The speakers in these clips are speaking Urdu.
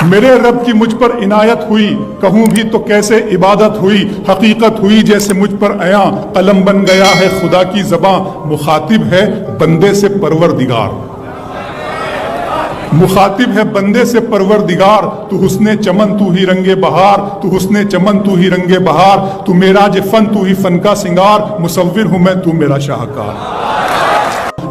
میرے رب کی مجھ پر عنایت ہوئی، کہوں بھی تو کیسے عبادت ہوئی، حقیقت ہوئی جیسے مجھ پر عیاں، قلم بن گیا ہے خدا کی زباں، مخاطب ہے بندے سے پروردگار، مخاطب ہے بندے سے پروردگار، تو حسن چمن تو ہی رنگ بہار، تو حسن چمن تو ہی رنگ بہار، تو معراج فن تو ہی فن کا سنگار، مصور ہوں میں تو میرا شاہکار۔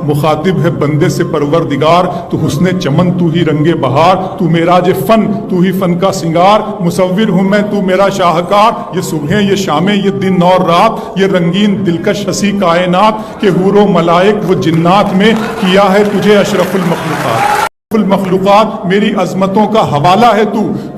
مخاطب ہے بندے سے پروردگار، تو حسن چمن تو ہی رنگ بہار، تو معراج فن تو ہی فن کا سنگار، مصور ہوں میں تو میرا شاہکار۔ یہ صبحیں یہ شامیں یہ دن اور رات، یہ رنگین دلکش ہنسی کائنات، کہ حور و ملائک و جنات میں کیا ہے تجھے اشرف المخلوقات۔ المخلوقات میری عظمتوں کا حوالہ ہے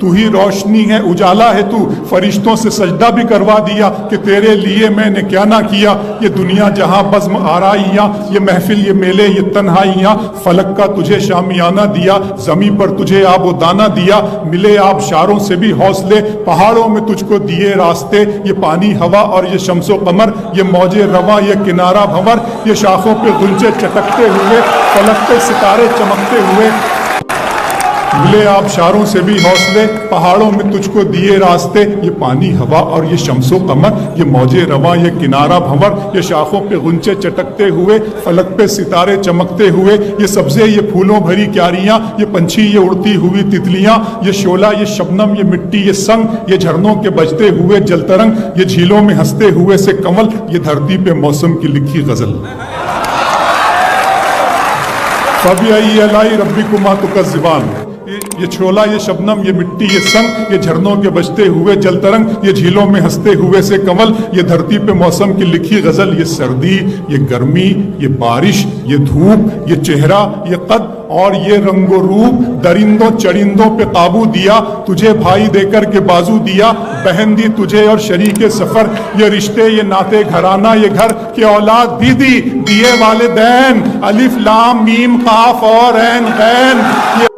تو ہی روشنی ہے اجالا ہے تو، فرشتوں سے سجدہ بھی کروا دیا کہ تیرے لیے میں نے کیا نہ کیا۔ یہ دنیا جہاں بزم آرائیاں، یہ محفل یہ میلے یہ تنہائیاں، فلک کا تجھے شامیانہ دیا، زمیں پر تجھے آب و دانہ دیا، ملے آبشاروں سے بھی حوصلے، پہاڑوں میں تجھ کو دیے راستے، یہ پانی ہوا اور یہ شمس و قمر، یہ موج رواں یہ کنارہ بھنور، یہ شاخوں پہ غنچے چٹکتے ہوئے، فلک پہ ستارے چمکتے ہوئے، ملے آبشاروں سے بھی حوصلے، پہاڑوں میں تجھ کو دیے راستے، یہ پانی ہوا اور یہ شمس و قمر، یہ موج رواں یہ کنارہ بھنور، یہ شاخوں پہ غنچے چٹکتے ہوئے، فلک پہ ستارے چمکتے ہوئے، یہ سبزے یہ پھولوں بھری کیاریاں، یہ پنچھی یہ اڑتی ہوئی تتلیاں، یہ شعلہ یہ شبنم یہ مٹی یہ سنگ، یہ جھرنوں کے بجتے ہوئے جل ترنگ، یہ جھیلوں میں ہنستے ہوئے سے کمل، یہ دھرتی پہ موسم کی لکھی غزل۔ فَبِأَيِّ آلَاءِ رَبِّكُمَا تُكَذِّبَانِ، یہ چھولا یہ شبنم یہ مٹی یہ سنگ، یہ جھرنوں کے بجتے ہوئے جل ترنگ، یہ جھیلوں میں ہنستے ہوئے سے کمل، یہ دھرتی پہ موسم کی لکھی غزل، یہ سردی یہ گرمی یہ بارش یہ دھوپ یہ چہرہ یہ قد اور یہ رنگ و روپ، درندوں چرندوں پہ قابو دیا، تجھے بھائی دے کر کے بازو دیا، بہن دی تجھے اور شریک سفر، یہ رشتے یہ ناتے گھرانہ یہ گھر، کہ اولاد بھی دی دیے والدین، الف لام میم قاف اور عین غین،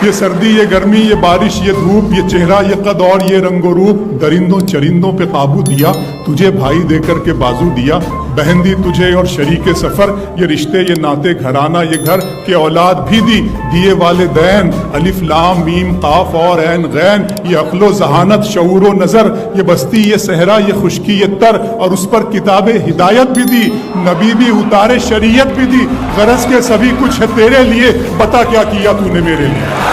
یہ سردی یہ گرمی یہ بارش یہ دھوپ یہ چہرہ یہ قد اور یہ رنگ و روپ، درندوں چرندوں پہ قابو دیا، تجھے بھائی دے کر کے بازو دیا، بہن دی تجھے اور شریک سفر، یہ رشتے یہ ناتے گھرانہ یہ گھر، کہ اولاد بھی دی دیے والدین، الف لام میم قاف اور عین غین، یہ عقل و ذہانت شعور و نظر، یہ بستی یہ صحرا یہ خشکی یہ تر، اور اس پر کتاب ہدایت بھی دی، نبی بھی اتارے شریعت بھی دی، غرض کے سبھی کچھ ہے تیرے لیے، بتا کیا کیا تو نے میرے لیے۔